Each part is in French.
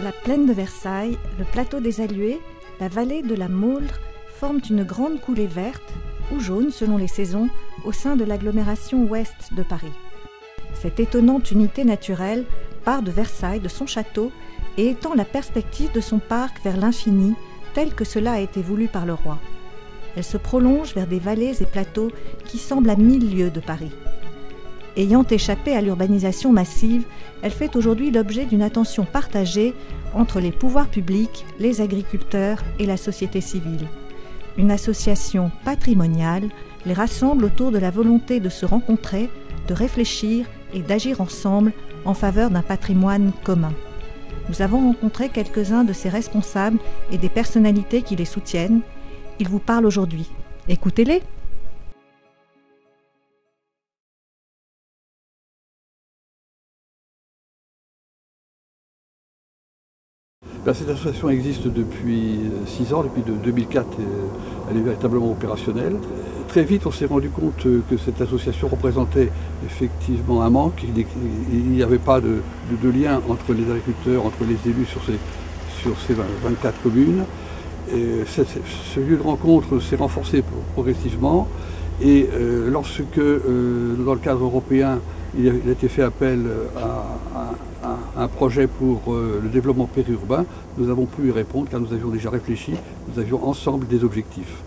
La plaine de Versailles, le plateau des Alluets, la vallée de la Mauldre forment une grande coulée verte ou jaune selon les saisons au sein de l'agglomération ouest de Paris. Cette étonnante unité naturelle part de Versailles, de son château, et étend la perspective de son parc vers l'infini, tel que cela a été voulu par le roi. Elle se prolonge vers des vallées et plateaux qui semblent à 1000 lieues de Paris. Ayant échappé à l'urbanisation massive, elle fait aujourd'hui l'objet d'une attention partagée entre les pouvoirs publics, les agriculteurs et la société civile. Une association patrimoniale les rassemble autour de la volonté de se rencontrer, de réfléchir et d'agir ensemble en faveur d'un patrimoine commun. Nous avons rencontré quelques-uns de ces responsables et des personnalités qui les soutiennent. Ils vous parlent aujourd'hui. Écoutez-les! Cette association existe depuis 6 ans, depuis 2004, elle est véritablement opérationnelle. Très vite, on s'est rendu compte que cette association représentait effectivement un manque. Il n'y avait pas de lien entre les agriculteurs, entre les élus sur ces 24 communes. Et ce lieu de rencontre s'est renforcé progressivement. Et lorsque, dans le cadre européen, il a été fait appel à un projet pour le développement périurbain, nous avons pu y répondre car nous avions déjà réfléchi, nous avions ensemble des objectifs.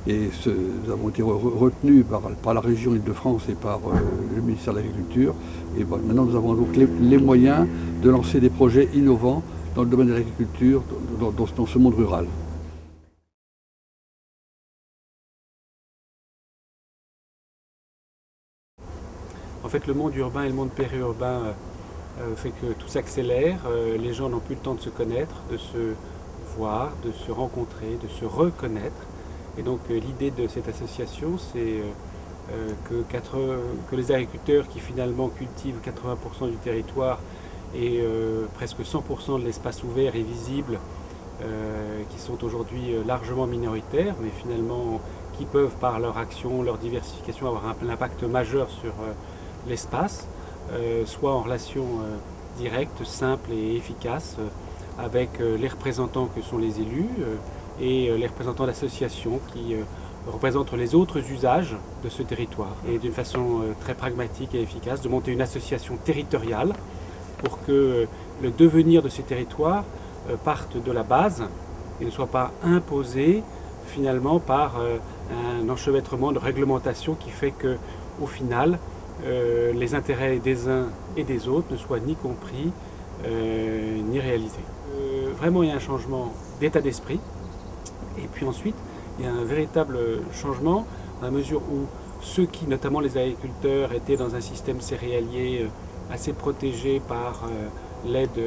Et nous avons été retenus par la région Île-de-France et par le ministère de l'Agriculture. Et bon, maintenant nous avons donc les moyens de lancer des projets innovants dans le domaine de l'agriculture, dans ce monde rural. En fait, le monde urbain et le monde périurbain fait que tout s'accélère. Les gens n'ont plus le temps de se connaître, de se voir, de se rencontrer, de se reconnaître. Et donc l'idée de cette association, c'est que les agriculteurs qui finalement cultivent 80% du territoire et presque 100% de l'espace ouvert et visible, qui sont aujourd'hui largement minoritaires, mais finalement qui peuvent par leur action, leur diversification avoir un impact majeur sur l'espace, soit en relation directe, simple et efficace avec les représentants que sont les élus et les représentants d'associations qui représentent les autres usages de ce territoire. Et d'une façon très pragmatique et efficace, de monter une association territoriale pour que le devenir de ces territoires parte de la base et ne soit pas imposé finalement par un enchevêtrement de réglementation qui fait que, au final, les intérêts des uns et des autres ne soient ni compris ni réalisés. Vraiment, il y a un changement d'état d'esprit. Et puis ensuite, il y a un véritable changement dans la mesure où ceux qui, notamment les agriculteurs, étaient dans un système céréalier assez protégé par l'aide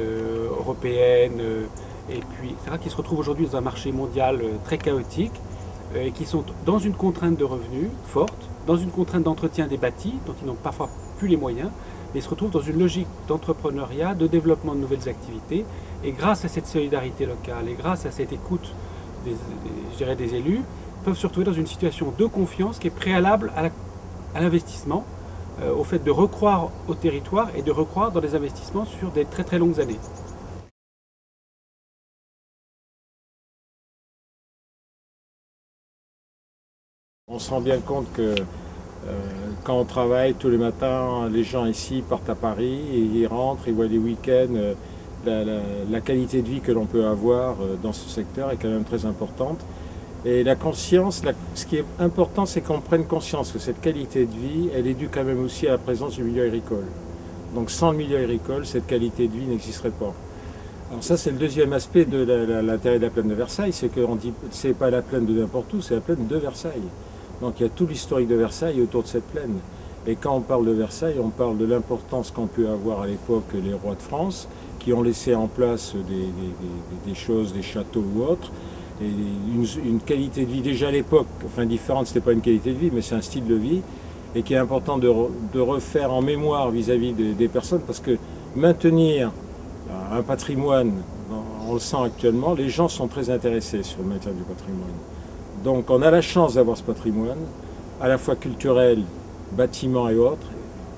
européenne, et puis, etc., qui se retrouvent aujourd'hui dans un marché mondial très chaotique, et qui sont dans une contrainte de revenus forte, dans une contrainte d'entretien des bâtis, dont ils n'ont parfois plus les moyens, mais ils se retrouvent dans une logique d'entrepreneuriat, de développement de nouvelles activités, et grâce à cette solidarité locale, et grâce à cette écoute des élus, peuvent se retrouver dans une situation de confiance qui est préalable à l'investissement, au fait de recroire au territoire et de recroire dans des investissements sur des très très longues années. On se rend bien compte que quand on travaille tous les matins, les gens ici partent à Paris et ils rentrent, ils voient les week-ends. La qualité de vie que l'on peut avoir dans ce secteur est quand même très importante. Et la conscience, ce qui est important, c'est qu'on prenne conscience que cette qualité de vie, elle est due quand même aussi à la présence du milieu agricole. Donc sans le milieu agricole, cette qualité de vie n'existerait pas. Alors ça, c'est le deuxième aspect de l'intérêt de la plaine de Versailles, c'est qu'on dit c'est pas la plaine de n'importe où, c'est la plaine de Versailles. Donc il y a tout l'historique de Versailles autour de cette plaine. Et quand on parle de Versailles, on parle de l'importance qu'ont pu avoir à l'époque les rois de France, qui ont laissé en place des choses, des châteaux ou autres, et une qualité de vie déjà à l'époque, enfin différente, c'était pas une qualité de vie, mais c'est un style de vie, et qui est important de refaire en mémoire vis-à-vis des personnes, parce que maintenir un patrimoine, on le sent actuellement, les gens sont très intéressés sur le maintien du patrimoine. Donc on a la chance d'avoir ce patrimoine, à la fois culturel, bâtiments et autres,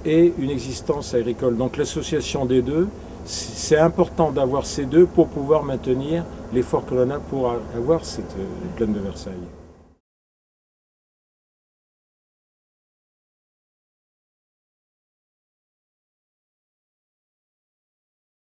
et une existence agricole. Donc l'association des deux c'est important d'avoir ces deux pour pouvoir maintenir l'effort que l'on a pour avoir cette plaine de Versailles.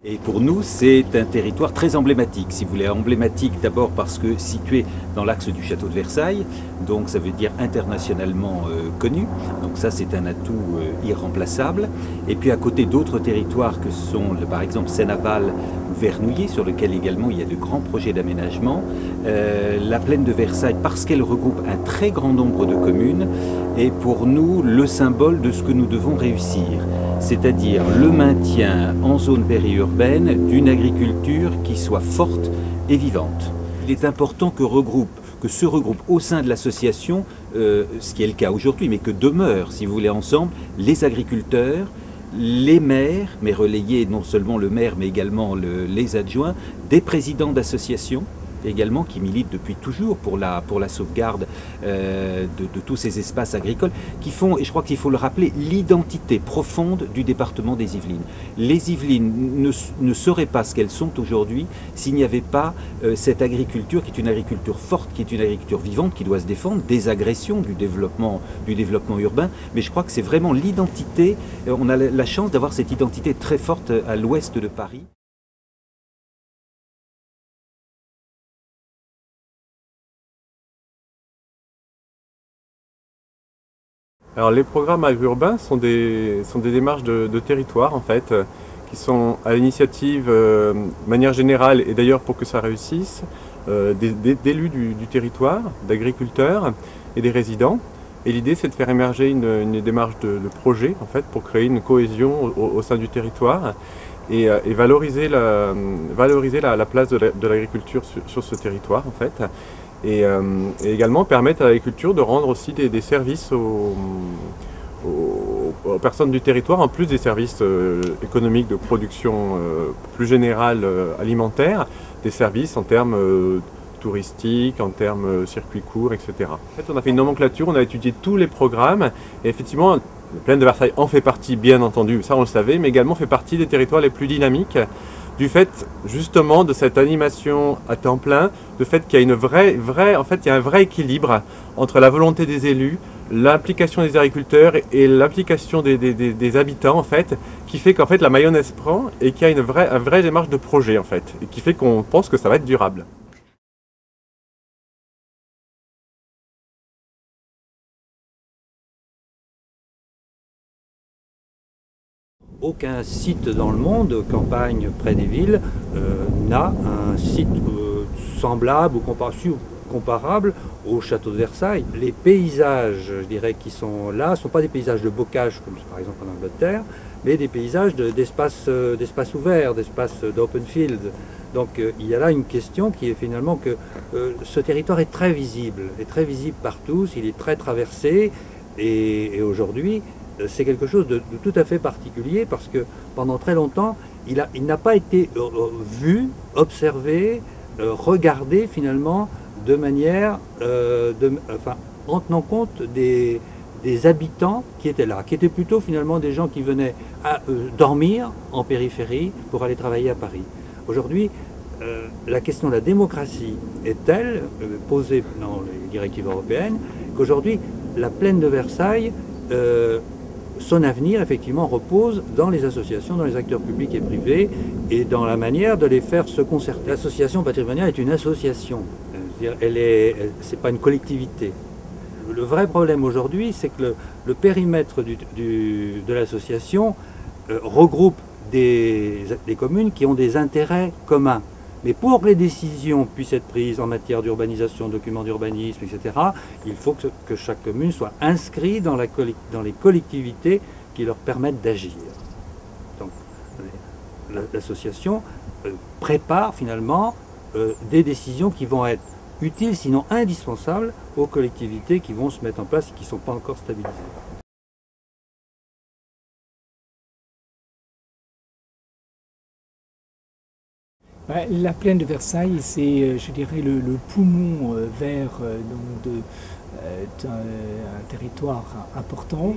Et pour nous, c'est un territoire très emblématique, si vous voulez. Emblématique d'abord parce que situé dans l'axe du château de Versailles, donc ça veut dire internationalement connu. Donc ça, c'est un atout irremplaçable. Et puis à côté d'autres territoires que sont, par exemple, Seine-Aval ou Vernouillet, sur lequel également il y a de grands projets d'aménagement. La plaine de Versailles, parce qu'elle regroupe un très grand nombre de communes, est pour nous le symbole de ce que nous devons réussir. C'est-à-dire le maintien en zone périurbaine d'une agriculture qui soit forte et vivante. Il est important que se regroupent au sein de l'association, ce qui est le cas aujourd'hui, mais que demeurent, si vous voulez, ensemble, les agriculteurs, les maires, mais relayés non seulement le maire, mais également les adjoints, des présidents d'associations, également qui militent depuis toujours pour la sauvegarde de tous ces espaces agricoles qui font, et je crois qu'il faut le rappeler, l'identité profonde du département des Yvelines. Les Yvelines ne seraient pas ce qu'elles sont aujourd'hui s'il n'y avait pas cette agriculture qui est une agriculture forte, qui est une agriculture vivante, qui doit se défendre des agressions du développement urbain. Mais je crois que c'est vraiment l'identité, on a la chance d'avoir cette identité très forte à l'ouest de Paris. Alors les programmes agri-urbains sont des démarches de territoire en fait, qui sont à l'initiative de manière générale et d'ailleurs pour que ça réussisse, d'élus du territoire, d'agriculteurs et des résidents. Et l'idée c'est de faire émerger une démarche de projet en fait pour créer une cohésion au sein du territoire et valoriser la place de l'agriculture sur ce territoire en fait. Et également permettre à l'agriculture de rendre aussi des services aux personnes du territoire, en plus des services économiques de production plus générale alimentaire, des services en termes touristiques, en termes circuits courts, etc. En fait, on a fait une nomenclature, on a étudié tous les programmes, et effectivement, la plaine de Versailles en fait partie, bien entendu, ça on le savait, mais également fait partie des territoires les plus dynamiques, du fait justement de cette animation à temps plein, du fait qu'il y a il y a un vrai équilibre entre la volonté des élus, l'implication des agriculteurs et l'implication des habitants en fait, qui fait qu'en fait la mayonnaise prend et qu'il y a une vraie démarche de projet en fait, et qui fait qu'on pense que ça va être durable. Aucun site dans le monde, campagne près des villes, n'a un site semblable ou comparable au château de Versailles. Les paysages, je dirais, qui sont là, ne sont pas des paysages de bocage, comme par exemple en Angleterre, mais des paysages d'espace ouvert, d'espace d'open field. Donc il y a là une question qui est finalement que ce territoire est très visible par tous, il est très traversé, et aujourd'hui, c'est quelque chose de tout à fait particulier parce que pendant très longtemps, il n'a pas été vu, observé, regardé finalement de manière, en tenant compte des habitants qui étaient là, qui étaient plutôt finalement des gens qui venaient dormir en périphérie pour aller travailler à Paris. Aujourd'hui, la question de la démocratie est telle, posée dans les directives européennes, qu'aujourd'hui, la plaine de Versailles, son avenir, effectivement, repose dans les associations, dans les acteurs publics et privés, et dans la manière de les faire se concerter. L'association patrimoniale est une association, c'est pas une collectivité. Le vrai problème aujourd'hui, c'est que le périmètre de l'association regroupe des communes qui ont des intérêts communs. Mais pour que les décisions puissent être prises en matière d'urbanisation, documents d'urbanisme, etc., il faut que chaque commune soit inscrite dans les collectivités qui leur permettent d'agir. Donc l'association prépare finalement des décisions qui vont être utiles, sinon indispensables, aux collectivités qui vont se mettre en place et qui ne sont pas encore stabilisées. La plaine de Versailles, c'est, je dirais, le poumon vert d'un territoire important.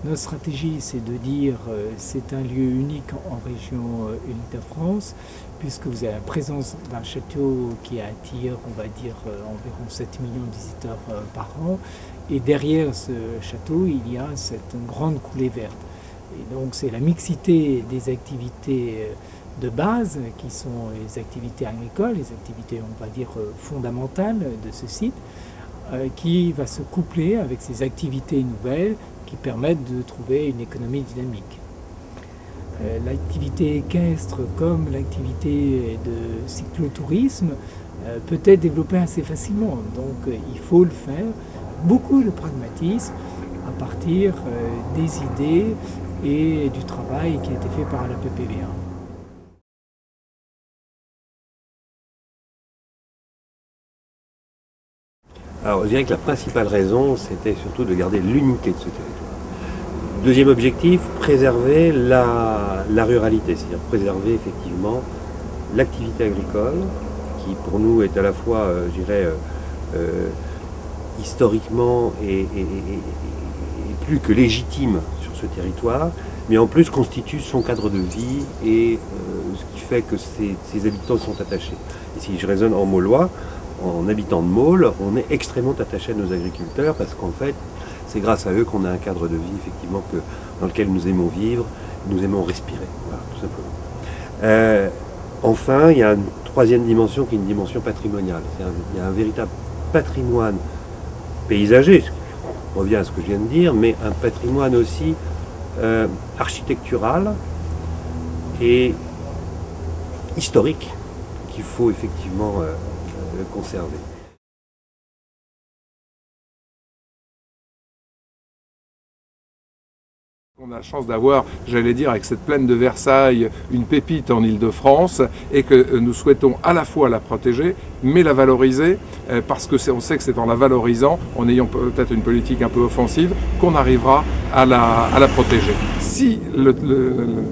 Notre stratégie, c'est de dire c'est un lieu unique en région Île-de-France, puisque vous avez la présence d'un château qui attire, on va dire, environ 7 millions de visiteurs par an. Et derrière ce château, il y a cette grande coulée verte. Et donc c'est la mixité des activités de base, qui sont les activités agricoles, les activités, on va dire, fondamentales de ce site, qui va se coupler avec ces activités nouvelles qui permettent de trouver une économie dynamique. L'activité équestre comme l'activité de cyclotourisme peut être développée assez facilement, donc il faut le faire. Beaucoup de pragmatisme à partir des idées et du travail qui a été fait par la PPVA. Alors, je dirais que la principale raison, c'était surtout de garder l'unité de ce territoire. Deuxième objectif, préserver la ruralité, c'est-à-dire préserver effectivement l'activité agricole, qui pour nous est à la fois, je dirais, historiquement et plus que légitime sur ce territoire, mais en plus constitue son cadre de vie et ce qui fait que ses habitants sont attachés. Et si je raisonne en Maulois, en habitant de Maule, on est extrêmement attaché à nos agriculteurs parce qu'en fait, c'est grâce à eux qu'on a un cadre de vie effectivement dans lequel nous aimons vivre, nous aimons respirer, voilà, tout simplement. Enfin, il y a une troisième dimension qui est une dimension patrimoniale. Il y a un véritable patrimoine paysager, on revient à ce que je viens de dire, mais un patrimoine aussi architectural et historique qu'il faut effectivement conserver. On a la chance d'avoir, j'allais dire, avec cette plaine de Versailles, une pépite en Île-de-France et que nous souhaitons à la fois la protéger, mais la valoriser, parce qu'on sait que c'est en la valorisant, en ayant peut-être une politique un peu offensive, qu'on arrivera à la protéger. Si les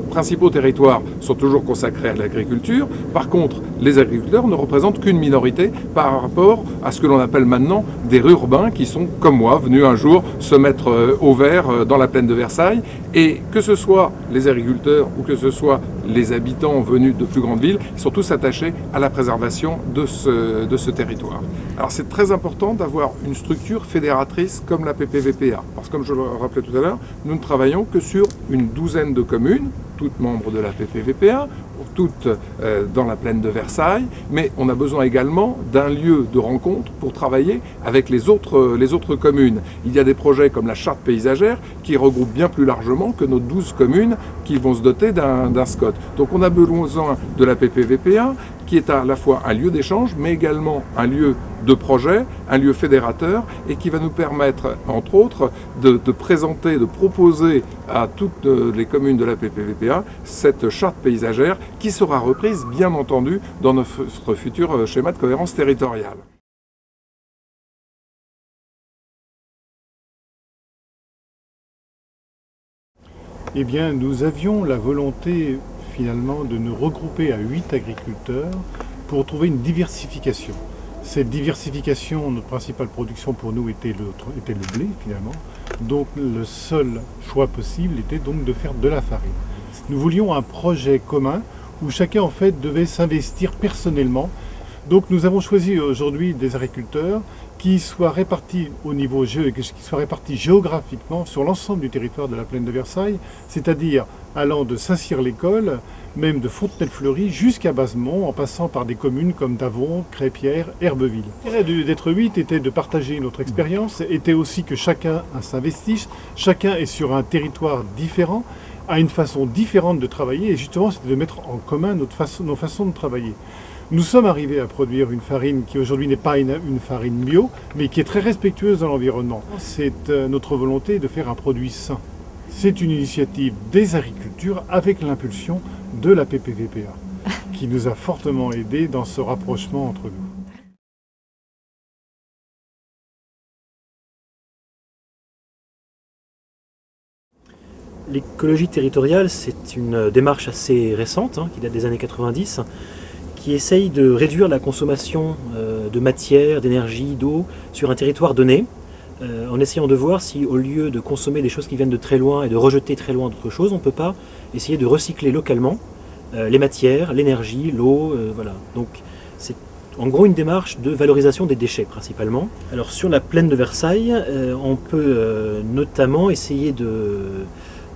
principaux territoires sont toujours consacrés à l'agriculture, par contre, les agriculteurs ne représentent qu'une minorité par rapport à ce que l'on appelle maintenant des rurbains qui sont, comme moi, venus un jour se mettre au vert dans la plaine de Versailles. Et que ce soit les agriculteurs ou que ce soit les habitants venus de plus grandes villes, ils sont tous attachés à la préservation de ce territoire. Alors c'est très important d'avoir une structure fédératrice comme la PPVPA. Parce que comme je le rappelais tout à l'heure, nous ne travaillons que sur une douzaine de communes, toutes membres de la PPVPA, toutes dans la plaine de Versailles, mais on a besoin également d'un lieu de rencontre pour travailler avec les autres communes. Il y a des projets comme la charte paysagère qui regroupent bien plus largement que nos 12 communes qui vont se doter d'un SCOT. Donc on a besoin de la PPVPA qui est à la fois un lieu d'échange, mais également un lieu de projet, un lieu fédérateur, et qui va nous permettre, entre autres, de présenter, de proposer à toutes les communes de la PPVPA cette charte paysagère qui sera reprise, bien entendu, dans notre futur schéma de cohérence territoriale. Eh bien, nous avions la volonté finalement de nous regrouper à 8 agriculteurs pour trouver une diversification. Cette diversification, notre principale production pour nous était le blé finalement. Donc le seul choix possible était donc de faire de la farine. Nous voulions un projet commun où chacun en fait devait s'investir personnellement. Donc nous avons choisi aujourd'hui des agriculteurs qui soient répartis qui soient répartis géographiquement sur l'ensemble du territoire de la plaine de Versailles, c'est-à-dire allant de Saint-Cyr-l'École, même de Fontenay-le-Fleury jusqu'à Basemont, en passant par des communes comme Davon, Crépierre, Herbeville. L'intérêt d'être 8 était de partager notre expérience, était aussi que chacun s'investisse, chacun est sur un territoire différent, a une façon différente de travailler, et justement c'était de mettre en commun nos façons de travailler. Nous sommes arrivés à produire une farine qui aujourd'hui n'est pas une farine bio, mais qui est très respectueuse de l'environnement. C'est notre volonté de faire un produit sain. C'est une initiative des agricultures avec l'impulsion de la PPVPA, qui nous a fortement aidés dans ce rapprochement entre nous. L'écologie territoriale, c'est une démarche assez récente, qui date des années 90, qui essaye de réduire la consommation de matière, d'énergie, d'eau sur un territoire donné, en essayant de voir si, au lieu de consommer des choses qui viennent de très loin et de rejeter très loin d'autres choses, on ne peut pas essayer de recycler localement les matières, l'énergie, l'eau, voilà. Donc c'est en gros une démarche de valorisation des déchets principalement. Alors sur la plaine de Versailles, on peut notamment essayer de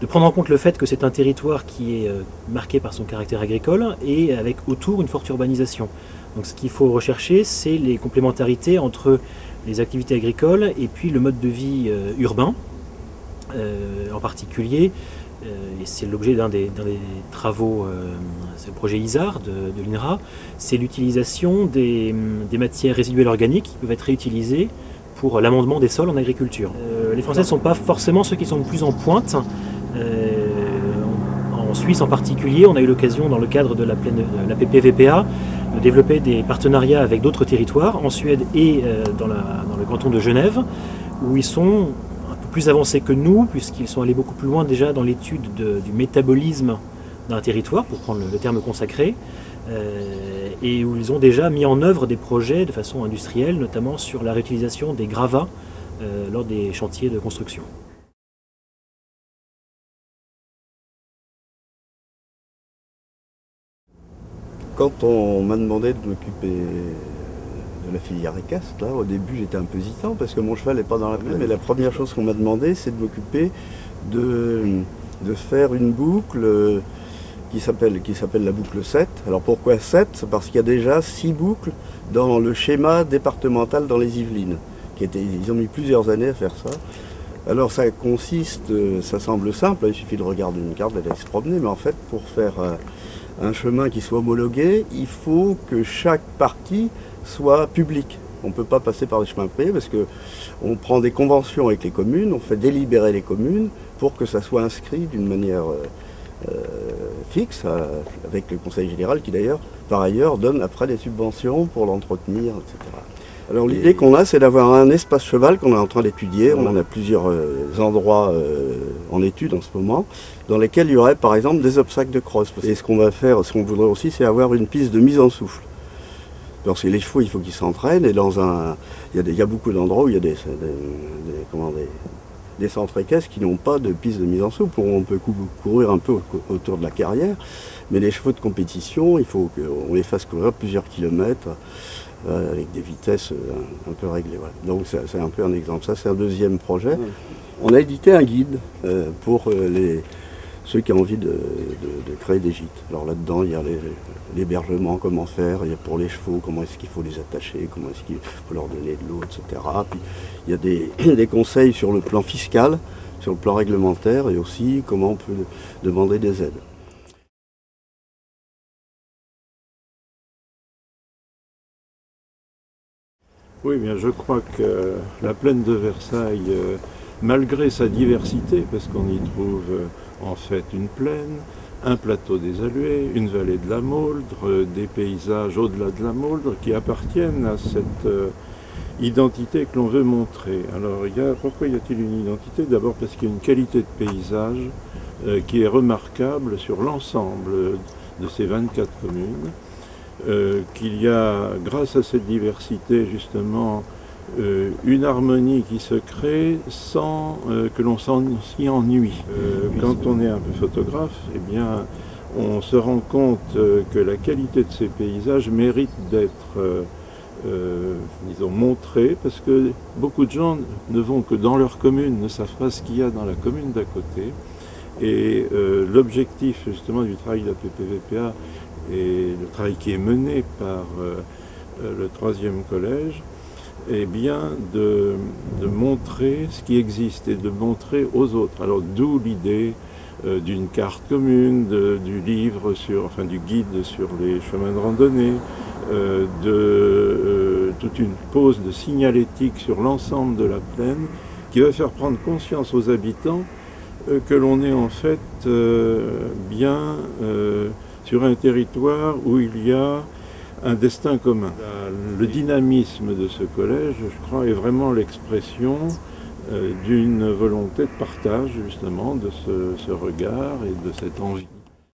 prendre en compte le fait que c'est un territoire qui est marqué par son caractère agricole et avec autour une forte urbanisation. Donc ce qu'il faut rechercher, c'est les complémentarités entre les activités agricoles et puis le mode de vie urbain, en particulier, et c'est l'objet d'un des travaux, c'est le projet ISAR de l'INRA, c'est l'utilisation des matières résiduelles organiques qui peuvent être réutilisées pour l'amendement des sols en agriculture. Les Français ne sont pas forcément ceux qui sont le plus en pointe. En Suisse en particulier, on a eu l'occasion dans le cadre de la PPVPA de développer des partenariats avec d'autres territoires, en Suède et dans le canton de Genève, où ils sont un peu plus avancés que nous, puisqu'ils sont allés beaucoup plus loin déjà dans l'étude du métabolisme d'un territoire, pour prendre le terme consacré, et où ils ont déjà mis en œuvre des projets de façon industrielle, notamment sur la réutilisation des gravats lors des chantiers de construction. Quand on m'a demandé de m'occuper de la filière équestre, là, au début j'étais un peu hésitant parce que mon cheval n'est pas dans la plaine, mais la première chose qu'on m'a demandé, c'est de m'occuper de faire une boucle qui s'appelle la boucle 7. Alors pourquoi 7? C'est parce qu'il y a déjà 6 boucles dans le schéma départemental dans les Yvelines. Ils ont mis plusieurs années à faire ça. Alors ça consiste, ça semble simple, il suffit de regarder une carte, d'aller se promener, mais en fait pour faire un chemin qui soit homologué, il faut que chaque partie soit publique. On ne peut pas passer par des chemins privés parce qu'on prend des conventions avec les communes, on fait délibérer les communes pour que ça soit inscrit d'une manière fixe, avec le Conseil général qui d'ailleurs, par ailleurs, donne après des subventions pour l'entretenir, etc. Alors l'idée qu'on a, c'est d'avoir un espace cheval qu'on est en train d'étudier. On en a plusieurs endroits en étude en ce moment, dans lesquels il y aurait par exemple des obstacles de crosse. Et ce qu'on va faire, ce qu'on voudrait aussi, c'est avoir une piste de mise en souffle. Parce que les chevaux, il faut qu'ils s'entraînent, et il y a beaucoup d'endroits où il y a des centres équestres qui n'ont pas de piste de mise en souffle, où on peut courir un peu autour de la carrière, mais les chevaux de compétition, il faut qu'on les fasse courir plusieurs kilomètres, avec des vitesses un peu réglées. Voilà. Donc c'est un peu un exemple. Ça, c'est un deuxième projet. On a édité un guide pour ceux qui ont envie de créer des gîtes. Alors là-dedans, il y a l'hébergement, comment faire, il y a pour les chevaux, comment est-ce qu'il faut les attacher, comment est-ce qu'il faut leur donner de l'eau, etc. Puis il y a des conseils sur le plan fiscal, sur le plan réglementaire, et aussi comment on peut demander des aides. Oui, bien, je crois que la plaine de Versailles, malgré sa diversité, parce qu'on y trouve en fait une plaine, un plateau des Alluets, une vallée de la Mauldre, des paysages au-delà de la Mauldre qui appartiennent à cette identité que l'on veut montrer. Alors, pourquoi y a-t-il une identité? D'abord parce qu'il y a une qualité de paysage qui est remarquable sur l'ensemble de ces 24 communes. Qu'il y a, grâce à cette diversité, justement, une harmonie qui se crée sans que l'on s'y ennuie. Quand on est un peu photographe, eh bien, on se rend compte que la qualité de ces paysages mérite d'être, disons, montrée, parce que beaucoup de gens ne vont que dans leur commune, ne savent pas ce qu'il y a dans la commune d'à côté. Et l'objectif, justement, du travail de la PPVPA, et le travail qui est mené par le 3e collège, est bien de montrer ce qui existe et de montrer aux autres. Alors d'où l'idée d'une carte commune, du livre du guide sur les chemins de randonnée, toute une pose de signalétique sur l'ensemble de la plaine qui va faire prendre conscience aux habitants que l'on est en fait bien sur un territoire où il y a un destin commun. Le dynamisme de ce collège, je crois, est vraiment l'expression d'une volonté de partage, justement, de ce regard et de cette envie.